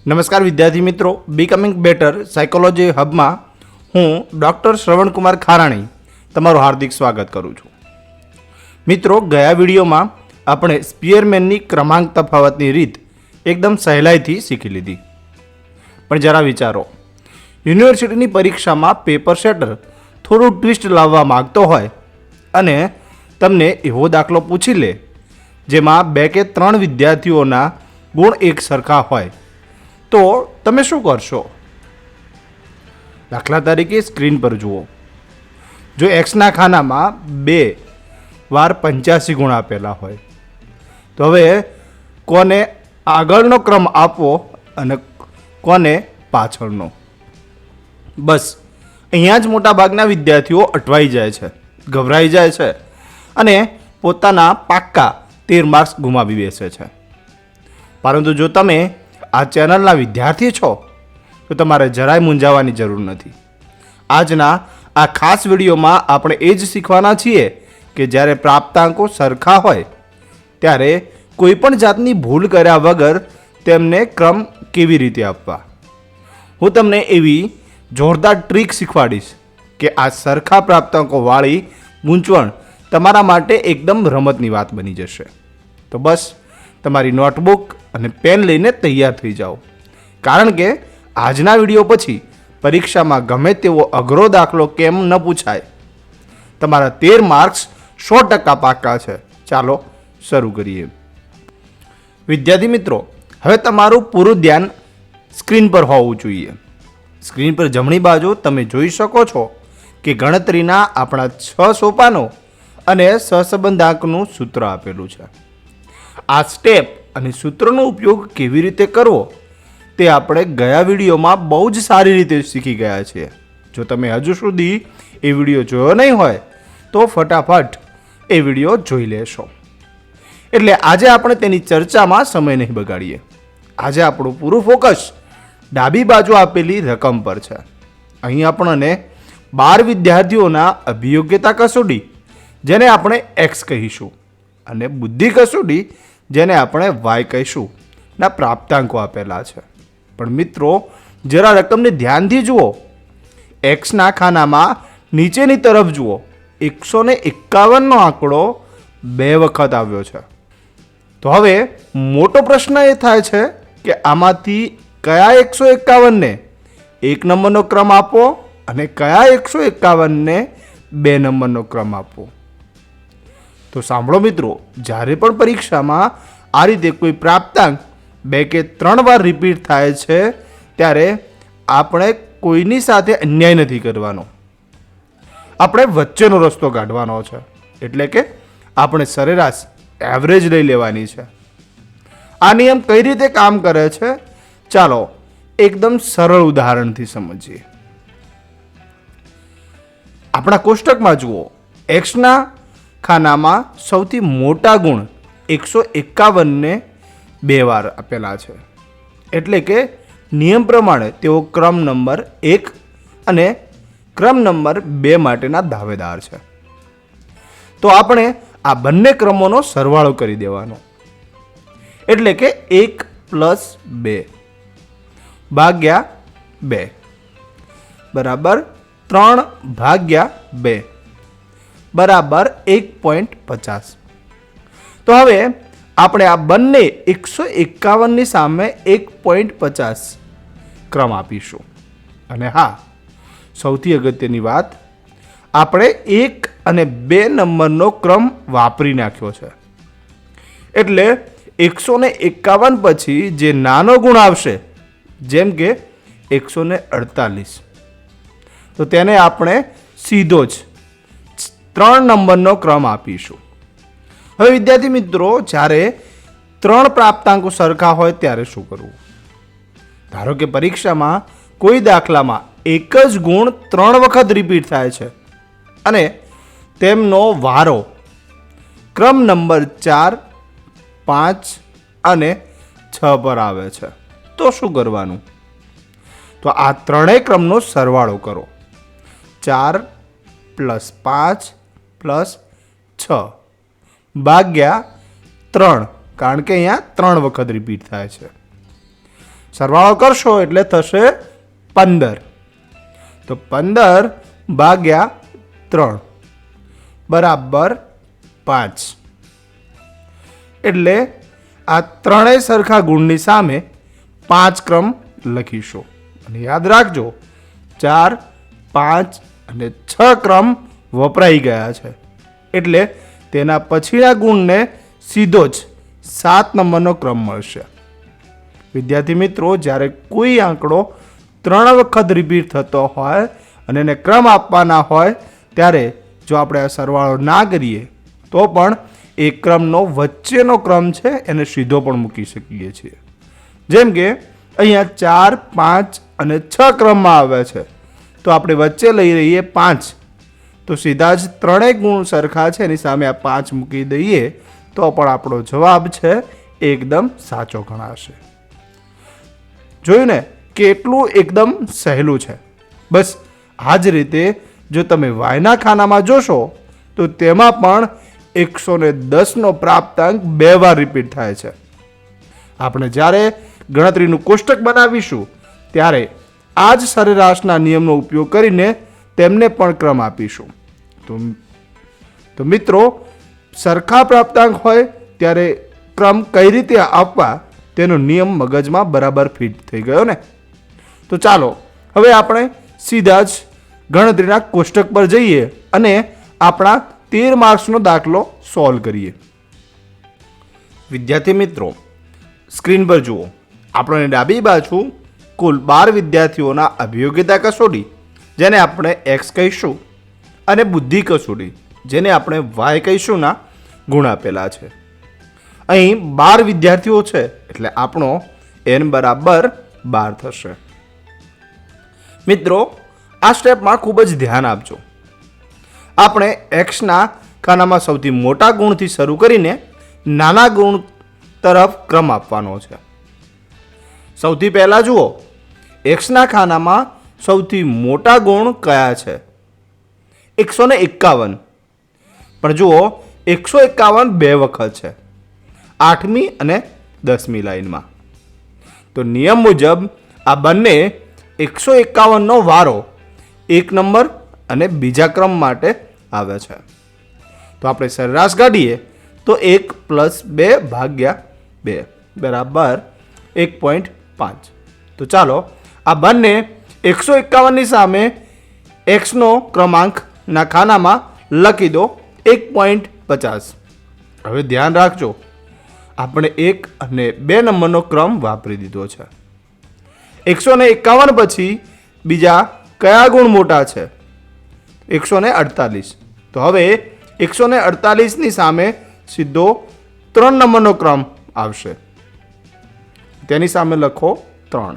નમસ્કાર વિદ્યાર્થી મિત્રો, બીકમિંગ બેટર સાયકોલોજી હબમાં હું ડૉક્ટર શ્રવણકુમાર ખારાણી તમારું હાર્દિક સ્વાગત કરું છું. મિત્રો, ગયા વિડીયોમાં આપણે સ્પીયરમેનની ક્રમાંક તફાવતની રીત એકદમ સહેલાઈથી શીખી લીધી. પણ જરા વિચારો, યુનિવર્સિટીની પરીક્ષામાં પેપર સેટર થોડું ટ્વિસ્ટ લાવવા માગતો હોય અને તમને એવો દાખલો પૂછી લે જેમાં 2 કે 3 વિદ્યાર્થીઓના ગુણ એક સરખા હોય તો તમે શું કરશો? દાખલા તરીકે સ્ક્રીન પર જુઓ. જો એક્સના ખાનામાં 2 વાર 85 ગુણ આપેલા હોય તો હવે કોને આગળનો ક્રમ આપવો અને કોને પાછળનો? બસ અહીંયા જ મોટાભાગના વિદ્યાર્થીઓ અટવાઈ જાય છે, ગભરાઈ જાય છે અને પોતાના પાક્કા 13 માર્ક્સ ગુમાવી બેસે છે. પરંતુ જો તમે આ ચેનલના વિદ્યાર્થી છો તો તમારે જરાય મૂંઝાવાની જરૂર નથી. આજના આ ખાસ વિડીયોમાં આપણે એ જ શીખવાના છીએ કે જ્યારે પ્રાપ્તાંકો સરખા હોય ત્યારે કોઈ પણ જાતની ભૂલ કર્યા વગર તેમને ક્રમ કેવી રીતે આપવા. હું તમને એવી જોરદાર ટ્રીક શીખવાડીશ કે આ સરખા પ્રાપ્તાંકોવાળી ગૂંચવણ તમારા માટે એકદમ રમતની વાત બની જશે. તો બસ તમારી નોટબુક અને પેન લઈને તૈયાર થઈ જાઓ, કારણ કે આજના વિડીયો પછી પરીક્ષામાં ગમે તેવો અઘરો દાખલો કેમ ન પૂછાય. તમારા 13 માર્ક્સ 100% પાક્કા છે. ચાલો શરૂ કરીએ. વિદ્યાર્થી મિત્રો, હવે તમારું પૂરું ધ્યાન સ્ક્રીન પર હોવું જોઈએ. સ્ક્રીન પર જમણી બાજુ તમે જોઈ શકો છો કે ગણતરીના આપણા 6 સોપાનો અને સહસંબંધાંકનું સૂત્ર આપેલું છે. આ સ્ટેપ અને સૂત્રનો ઉપયોગ કેવી રીતે કરવો તે આપણે ગયા વિડીયોમાં બહુ જ સારી રીતે શીખી ગયા છીએ. જો તમે હજુ સુધી એ વિડીયો જોયો નહીં હોય તો ફટાફટ એ વિડીયો જોઈ લેશો. એટલે આજે આપણે તેની ચર્ચામાં સમય નહીં બગાડીએ. આજે આપણું પૂરું ફોકસ ડાબી બાજુ આપેલી રકમ પર છે. અહીં આપણને 12 વિદ્યાર્થીઓના અભિયોગ્યતા કસોટી, જેને આપણે એક્સ કહીશું, અને બુદ્ધિ કસોટી, જેને આપણે વાય કહીશું, ના પ્રાપ્તાંકો આપેલા છે. પણ મિત્રો, જરા રકમને ધ્યાનથી જુઓ. એક્સના ખાનામાં નીચેની તરફ જુઓ. 151નો આંકડો 2 વખત આવ્યો છે. તો હવે મોટો પ્રશ્ન એ થાય છે કે આમાંથી કયા 151ને 1 નંબરનો ક્રમ આપવો અને કયા 151ને 2 નંબરનો ક્રમ આપવો. તો સાંભળો મિત્રો, જ્યારે પણ પરીક્ષામાં આ રીતે કોઈ પ્રાપ્તાંક 2 કે 3 વાર રિપીટ થાય છે ત્યારે આપણે કોઈની સાથે અન્યાય નથી કરવાનો. આપણે વચ્ચેનો રસ્તો કાઢવાનો છે. એટલે કે આપણે સરેરાશ એવરેજ લઈ લેવાની છે. આ નિયમ કઈ રીતે કામ કરે છે ચાલો એકદમ સરળ ઉદાહરણથી સમજીએ. આપણા કોષ્ટકમાં જુઓ. એક્સના ખાનામાં સૌથી મોટા ગુણ 151ને 2 વાર આપેલા છે. એટલે કે નિયમ પ્રમાણે તેઓ ક્રમ નંબર 1 અને ક્રમ નંબર 2 માટેના દાવેદાર છે. તો આપણે આ બંને ક્રમોનો સરવાળો કરી દેવાનો. એટલે કે 1 + 2 ભાગ્યા 2 બરાબર 3/2 બરાબર 1.50. તો હવે આપણે આ બંને 151ની સામે 1.50 ક્રમ આપીશું. અને હા, સૌથી અગત્યની વાત, આપણે 1 અને 2 નંબરનો ક્રમ વાપરી નાખ્યો છે. એટલે 151 પછી જે નાનો ગુણ આવશે, જેમ કે 148, તો તેને આપણે સીધો જ 3 નંબરનો ક્રમ આપીશું. હવે વિદ્યાર્થી મિત્રો, જ્યારે 3 પ્રાપ્તાંકો સરખા હોય ત્યારે શું કરવું? ધારો કે પરીક્ષામાં કોઈ દાખલામાં એક જ ગુણ 3 વખત રિપીટ થાય છે અને તેમનો વારો ક્રમ નંબર 4, 5 અને 6 પર આવે છે. તો શું કરવાનું? તો આ ત્રણેય ક્રમનો સરવાળો કરો. 4 + 5 + 6 ભાગ્યા 3, કારણ કે અહીંયા 3 વખત રિપીટ થાય છે. સરવાળો કરશો એટલે થશે 15. તો 15 ભાગ્યા 3 બરાબર 5. એટલે આ ત્રણેય સરખા ગુણની સામે 5 ક્રમ લખીશું. અને યાદ રાખજો 4, 5 અને 6 ક્રમ વપરાઈ ગયા છે. એટલે તેના પછીના ગુણને સીધો જ 7 નંબરનો ક્રમ મળશે. વિદ્યાર્થી મિત્રો, જ્યારે કોઈ આંકડો 3 વખત રિપીટ થતો હોય અને એને ક્રમ આપવાના હોય ત્યારે જો આપણે આ સરવાળો ના કરીએ તો પણ એ ક્રમનો વચ્ચેનો ક્રમ છે એને સીધો પણ મૂકી શકીએ છીએ. જેમ કે અહીંયા 4, 5 અને 6 ક્રમમાં આવે છે તો આપણે વચ્ચે લઈ રહીએ 5, તો સીધા જ ત્રણેય ગુણ સરખા છે એની સામે આ 5 મૂકી દઈએ તો પણ આપણો જવાબ છે એકદમ સાચો ગણાશે. જોયું ને કેટલું એકદમ સહેલું છે. બસ આ જ રીતે જો તમે વાયના ખાનામાં જોશો તો તેમાં પણ 110નો પ્રાપ્તાંક 2 વાર રિપીટ થાય છે. આપણે જ્યારે ગણતરીનું કોષ્ટક બનાવીશું ત્યારે આ જ સરેરાશના નિયમનો ઉપયોગ કરીને તેમને પણ ક્રમ આપીશું. તો મિત્રો, સરખા પ્રાપ્તાંક હોય ત્યારે ક્રમ કઈ રીતે આપવા તેનો નિયમ મગજમાં બરાબર ફિટ થઈ ગયો ને. તો ચાલો હવે આપણે સીધા જ ગણતરીના કોષ્ટક પર જઈએ અને આપણા 13 માર્ક્સનો દાખલો સોલ્વ કરીએ. વિદ્યાર્થી મિત્રો, સ્ક્રીન પર જુઓ. આપણને ડાબી બાજુ કુલ 12 વિદ્યાર્થીઓના અભિયોગ્યતા કસોટી જેને આપણે એક્સ કહીશું અને બુદ્ધિ કસોટી જેને આપણે વાય કહીશું ના ગુણ આપેલા છે. અહીં 12 વિદ્યાર્થીઓ છે એટલે આપણો n બરાબર 12 થશે. મિત્રો, આ સ્ટેપમાં ખૂબ જ ધ્યાન આપજો. આપણે એક્સના ખાનામાં સૌથી મોટા ગુણથી શરૂ કરીને નાના ગુણ તરફ ક્રમ આપવાનો છે. સૌથી પહેલા જુઓ, એક્સના ખાનામાં સૌથી મોટા ગુણ કયા છે? 151. પણ જુઓ 151 2 વખત છે, 8મી અને 10મી લાઈનમાં. તો નિયમ મુજબ આ બંને 151નો વારો 1 નંબર અને બીજા ક્રમ માટે આવે છે. તો આપણે સરેરાશ કાઢીએ તો 1 + 2 ભાગ્યા 2 બરાબર 1.5. તો ચાલો આ બંને 151ની સામે એક્સનો ક્રમાંકના ખાનામાં લખી દો 1.50. હવે ધ્યાન રાખજો, આપણે 1 અને 2 નંબરનો ક્રમ વાપરી દીધો છે. 151 પછી બીજા કયા ગુણ મોટા છે? 148. તો હવે 148ની સામે સીધો 3 નંબરનો ક્રમ આવશે. તેની સામે લખો 3.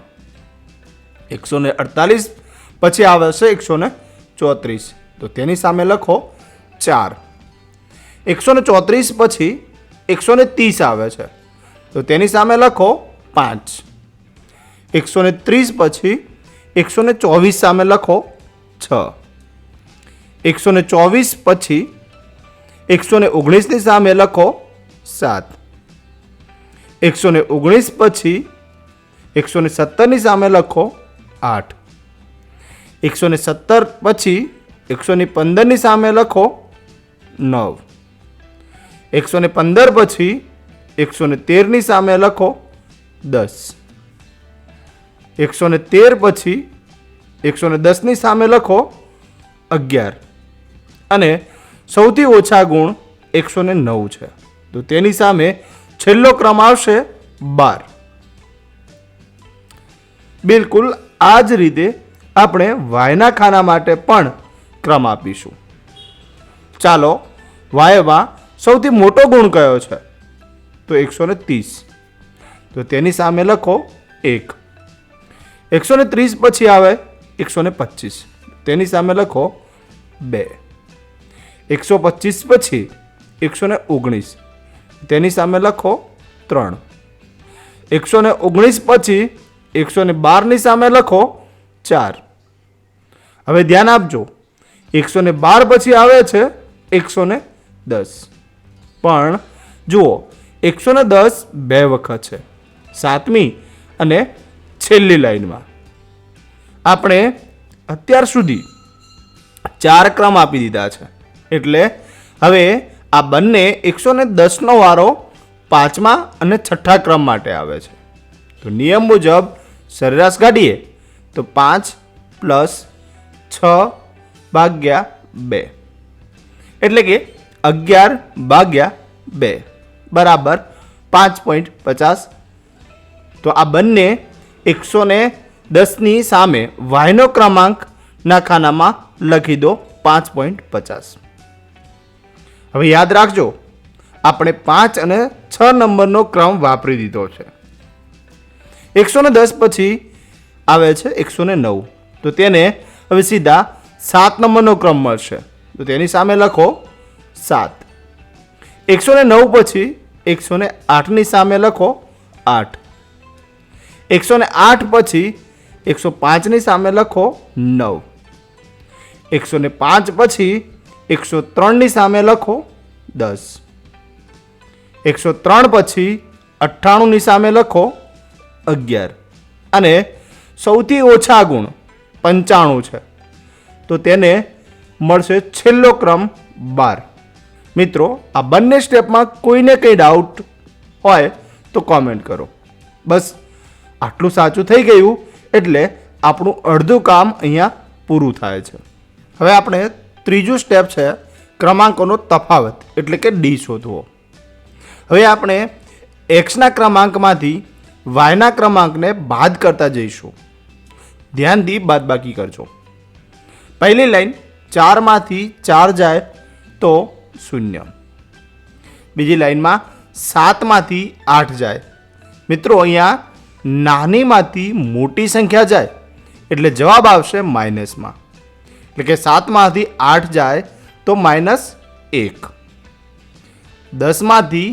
148 પછી આવે છે 134. તો તેની સામે લખો 4. 134 પછી 130 આવે છે તો તેની સામે લખો 5. 130 પછી 124 સામે લખો 6. 124 પછી 119ની સામે લખો 7. 119 પછી 117ની સામે લખો 8. 117 પછી 115ની સામે લખો 9. 115 પછી 113ની સામે લખો 10. 113 પછી 110ની સામે લખો 11. અને સૌથી ઓછા ગુણ 109 છે તો તેની સામે છેલ્લો ક્રમ આવશે 12. બિલકુલ આ જ રીતે આપણે વાયના ખાના માટે પણ ક્રમ આપીશું. ચાલો વાયમાં સૌથી મોટો ગુણ કયો છે? તો 130. તો તેની સામે લખો 1. 130 પછી આવે 125. તેની સામે લખો 2. 125 પછી 119. તેની સામે લખો 3. 119 પછી 112ની સામે લખો 4. હવે ધ્યાન આપજો, 112 પછી આવે છે 110. પણ જુઓ 110 2 વખત છે, 7મી અને છેલ્લી લાઈનમાં આપણે અત્યાર સુધી 4 ક્રમ આપી દીધા છે. એટલે હવે આ બંને 110નો વારો 5મા અને 6ઠ્ઠા ક્રમ માટે આવે છે. તો નિયમ મુજબ સરેરાશ કાઢીએ તો 5 + 6/2 એટલે કે 11/2 બરાબર 5.50. તો આ બંને 110ની સામે વાયનો ક્રમાંકના ખાનામાં લખી દો 5.50. હવે યાદ રાખજો, આપણે 5 અને 6 નંબરનો ક્રમ વાપરી દીધો છે. 110 પછી આવે છે 109. તો તેને હવે સીધા 7 નંબરનો ક્રમ મળશે. તો તેની સામે લખો 7. 109 પછી 108ની સામે લખો 8. 108 પછી 105ની સામે લખો 9. 105 પછી 103ની સામે લખો 10. 103 પછી 98ની સામે લખો 11. અને સૌથી ઓછા ગુણ 95 છે. તો તેને મળશે છેલ્લો ક્રમ 12. મિત્રો, આ બંને સ્ટેપમાં કોઈને કંઈ ડાઉટ હોય તો કોમેન્ટ કરો. બસ આટલું સાચું થઈ ગયું એટલે આપણું અડધું કામ અહીંયા પૂરું થાય છે. હવે આપણે ત્રીજું સ્ટેપ છે ક્રમાંકોનો તફાવત એટલે કે ડી શોધવો. હવે આપણે એક્સના ક્રમાંકમાંથી વાયના ક્રમાંકને બાદ કરતા જઈશું. ધ્યાનથી બાદબાકી કરજો. પહેલી લાઈન 4માંથી 4 જાય તો 0. બીજી લાઈનમાં 7માંથી 8 જાય. મિત્રો, અહીંયા નાનીમાંથી મોટી સંખ્યા જાય એટલે જવાબ આવશે માઇનસમાં. એટલે કે 7માંથી 8 જાય તો -1. 10માંથી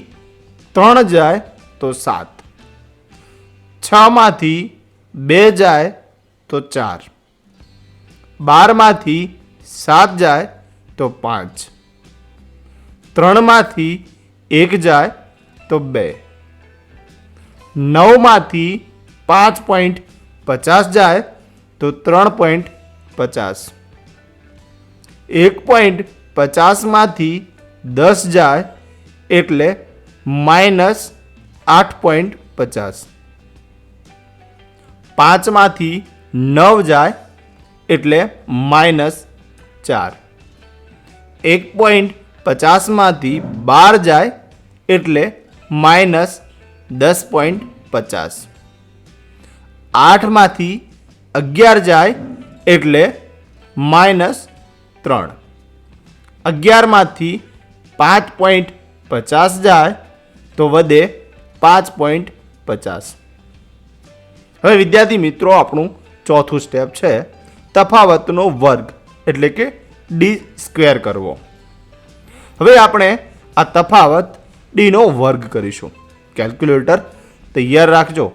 3 જાય તો 7. 6માંથી 2 જાય તો 4. 12માંથી 7 જાય તો 5. 3માંથી 1 જાય તો 2. 9માંથી 5.50 જાય તો 3.50. 1.50માંથી 10 જાય એટલે -8.50. 5માંથી 9 જાય એટલે -4. 1.50માંથી 12 જાય એટલે -10.50. 8માંથી 11 જાય એટલે -3. 11માંથી 5.50 જાય તો વધે 5.50. હવે વિદ્યાર્થી મિત્રો, આપણું ચોથું સ્ટેપ છે તફાવતનો વર્ગ એટલે કે d² કરવો. હવે આપણે આ તફાવત ડીનો વર્ગ કરીશું. કેલ્ક્યુલેટર તૈયાર રાખજો.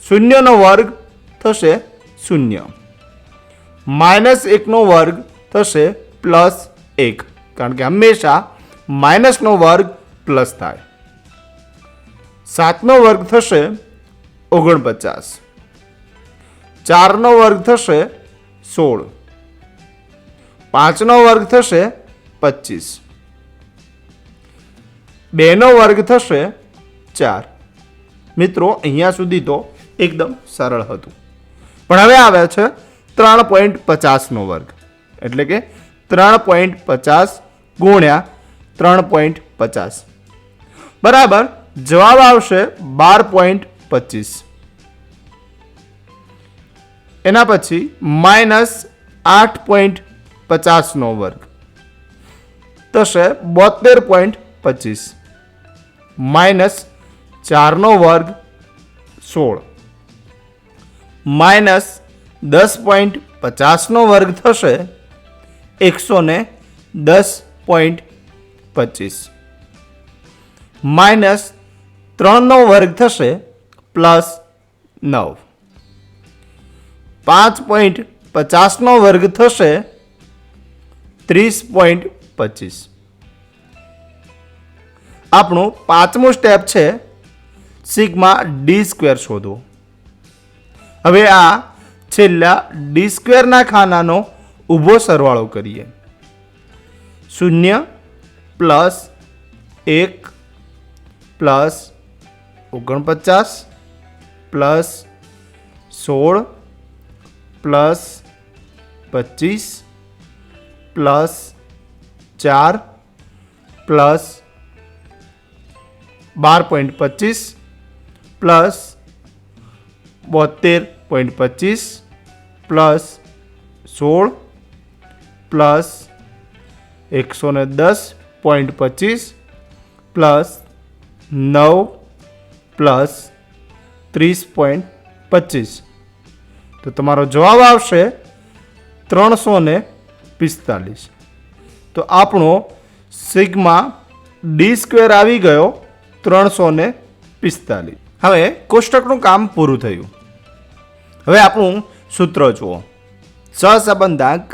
0નો વર્ગ થશે 0. -1નો વર્ગ થશે +1, કારણ કે હંમેશા માઇનસનો વર્ગ પ્લસ થાય. 7નો વર્ગ થશે 49. 4નો વર્ગ થશે 16. 5નો વર્ગ થશે 25. 2નો વર્ગ થશે 4. મિત્રો, અહીંયા સુધી તો એકદમ સરળ હતું. પણ હવે આવે છે 3.50નો વર્ગ એટલે કે 3.50 ગુણ્યા 3.50 બરાબર જવાબ આવશે 12.25. એના પછી -8.50નો વર્ગ થશે 72.25. -4નો વર્ગ 16. -10.50નો વર્ગ થશે 110.25. -3નો વર્ગ થશે +9. 5.50નો વર્ગ થશે 30.25. આપણું પાંચમું સ્ટેપ છે સિગ્મા d² શોધવો. હવે આ છેલ્લા d² ખાનાનો ઊભો સરવાળો કરીએ. 0 plus 1 plus 49 plus 16 plus 25 plus 4 plus 12.25 plus 72.25 plus 16 plus 110.25 plus 9 plus 30.25. તો તમારો જવાબ આવશે 345. તો આપણો સિગ્મા d² આવી ગયો 345. હવે કોષ્ટકનું કામ પૂરું થયું. હવે આપણું સૂત્ર જુઓ. સહસંબંધાંક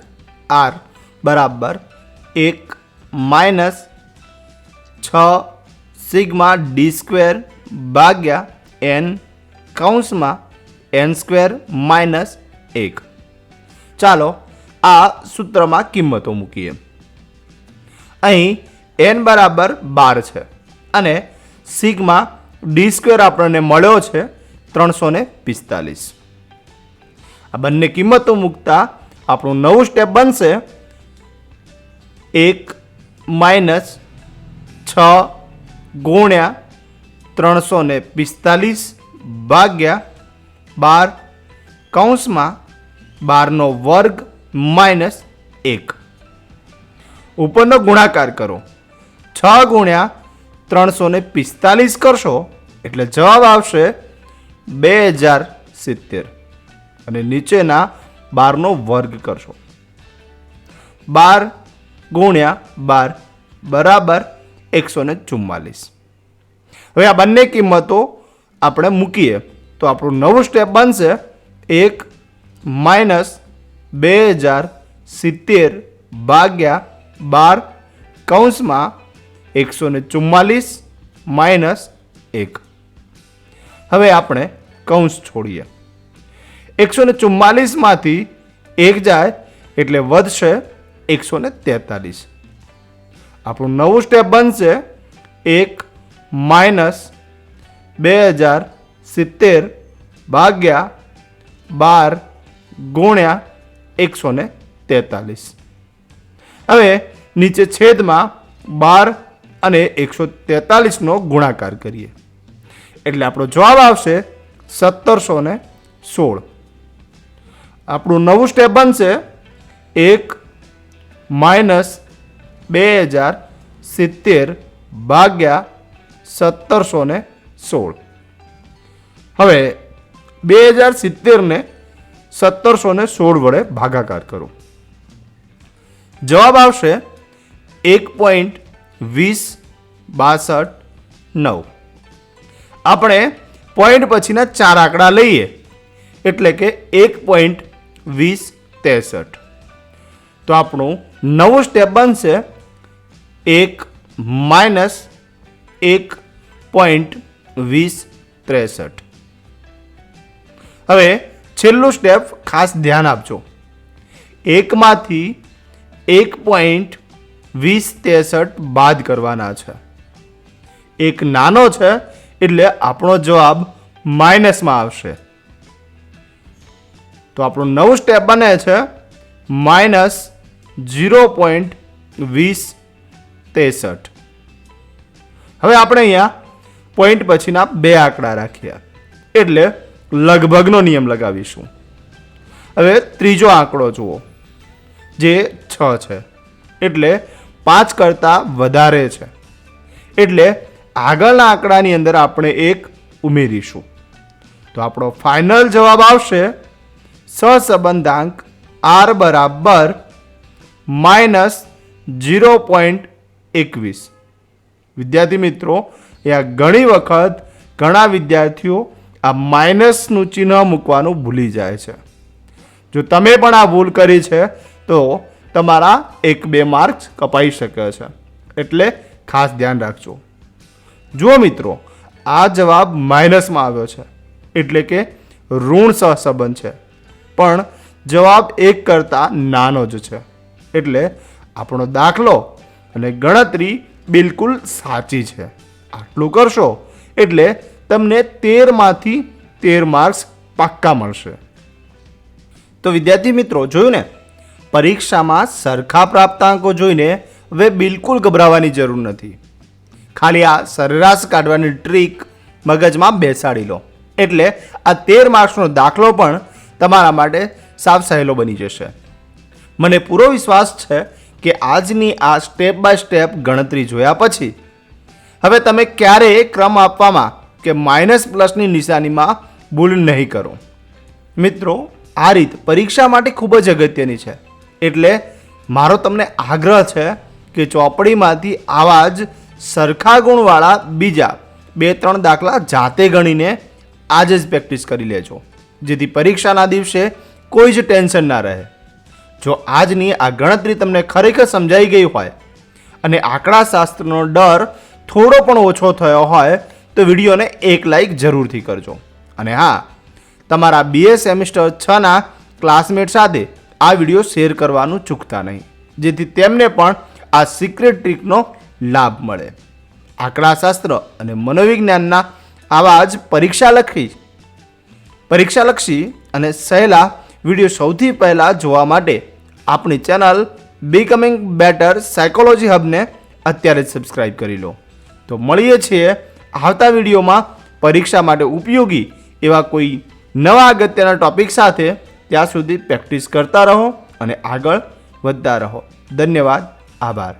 r બરાબર 1 માઇનસ 6 સિગ્મા d² ભાગ્યા n કૌંસમાં n² માઇનસ 1. ચાલો આ સૂત્રમાં કિંમતો મૂકીએ. અહીં n બરાબર 12 છે અને સિગ્મા d² આપણને મળ્યો છે 345. આ બંને કિંમતો મૂકતા આપણું નવું સ્ટેપ બનશે 1 માઇનસ 6 ગુણ્યા 345 ભાગ્યા 12 કૌંસમાં 12નો વર્ગ માઇનસ 1. ઉપરનો ગુણાકાર કરો. 6 ગુણ્યા 345 કરશો એટલે જવાબ આવશે 2070 અને નીચેના 12નો વર્ગ કરશો. 12 ગુણ્યા 12 બરાબર 144. હવે આ બંને કિંમતો આપણે મૂકીએ તો આપણું નવું સ્ટેપ બનશે 1 માઇનસ 2070 ભાગ્યા 12 કૌંસમાં 144 માઇનસ 1. હવે આપણે કૌંસ છોડીએ. 144 માંથી 1 જાય એટલે વધશે 143. આપણું નવું સ્ટેપ બનશે 1 માઇનસ 2070 ભાગ્યા 12 ગુણ્યા 143. હવે નીચે છેદમાં 12 અને 143નો ગુણાકાર કરીએ એટલે આપણો જવાબ આવશે 1716. આપણું નવું સ્ટેપ બનશે 1 માઇનસ 2070 ભાગ્યા 1716. હવે 2070 ને 1716 વડે ભાગાકાર કરો. જવાબ આવશે 1.2062. આપણે પોઈન્ટ પછીના 4 આંકડા લઈએ એટલે કે 1.2063. તો આપણું નવું સ્ટેપ બનશે 1 માઇનસ 1.2063. હવે છેલ્લું સ્ટેપ ખાસ ધ્યાન આપજો. 1 માંથી 1.2063 બાદ કરવાના છે. 1 નાનો છે એટલે આપણો જવાબ માઇનસમાં આવશે. તો આપણું નવું સ્ટેપ બને છે માઇનસ 0.2063. હવે આપણે અહીંયા પોઈન્ટ પછીના 2 આંકડા રાખ્યા એટલે લગભગનો નિયમ લગાવીશું. હવે ત્રીજો આંકડો જુઓ જે 6 છે એટલે 5 કરતાં વધારે છે એટલે આગળના આંકડાની અંદર આપણે 1 ઉમેરીશું. તો આપણો ફાઇનલ જવાબ આવશે સહસંબંધાંક r બરાબર માઇનસ 0.21. વિદ્યાર્થી મિત્રો આ ઘણી વખત ઘણા વિદ્યાર્થીઓ આ માઇનસનું ચિહ્ન મૂકવાનું ભૂલી જાય છે. જો તમે પણ આ ભૂલ કરી છે તો તમારા 1-2 માર્ક્સ કપાઈ શકે છે એટલે ખાસ ધ્યાન રાખજો. જુઓ મિત્રો આ જવાબ માઇનસમાં આવ્યો છે એટલે કે ઋણ સહસંબંધ છે, પણ જવાબ 1 કરતાં નાનો જ છે. એટલે આપણો દાખલો અને ગણતરી બિલકુલ સાચી છે. આટલું કરશો એટલે તમને 13માંથી 13 માર્ક્સ પાક્કા મળશે. તો વિદ્યાર્થી મિત્રો, જોયું ને, પરીક્ષામાં સરખા પ્રાપ્તાંકો જોઈને હવે બિલકુલ ગભરાવાની જરૂર નથી. ખાલી આ સરેરાશ કાઢવાની ટ્રીક મગજમાં બેસાડી લો એટલે આ 13 માર્ક્સનો દાખલો પણ તમારા માટે સાવ સહેલો બની જશે. મને પૂરો વિશ્વાસ છે કે આજની આ સ્ટેપ બાય સ્ટેપ ગણતરી જોયા પછી હવે તમે ક્યારેય ક્રમ આપવામાં કે માઇનસ પ્લસની નિશાનીમાં ભૂલ નહીં કરો. મિત્રો, આ રીત પરીક્ષા માટે ખૂબ જ અગત્યની છે. એટલે મારો તમને આગ્રહ છે કે ચોપડીમાંથી આવા જ સરખા ગુણવાળા બીજા 2-3 દાખલા જાતે ગણીને આજે જ પ્રેક્ટિસ કરી લેજો, જેથી પરીક્ષાના દિવસે કોઈ જ ટેન્શન ના રહે. જો આજની આ ગણતરી તમને ખરેખર સમજાઈ ગઈ હોય અને આંકડાશાસ્ત્રનો ડર થોડો પણ ઓછો થયો હોય તો વિડીયોને 1 લાઈક જરૂરથી કરજો. અને હા, તમારા BA સેમિસ્ટર 6ના ક્લાસમેટ સાથે આ વિડીયો શેર કરવાનું ચૂકતા નહીં, જેથી તેમને પણ આ સિક્રેટ ટ્રીકનો લાભ મળે. આંકડાશાસ્ત્ર અને મનોવિજ્ઞાનના આવા જ પરીક્ષાલક્ષી અને સહેલા વિડીયો સૌથી પહેલાં જોવા માટે આપણી ચેનલ બીકમિંગ બેટર સાયકોલોજી હબને અત્યારે જ સબસ્ક્રાઈબ કરી લો. તો મળીએ છીએ આવતા વિડીયોમાં પરીક્ષા માટે ઉપયોગી એવા કોઈ નવા અગત્યના ટોપિક સાથે. ત્યાં સુધી પ્રેક્ટિસ કરતા રહો અને આગળ વધતા રહો. ધન્યવાદ. આભાર.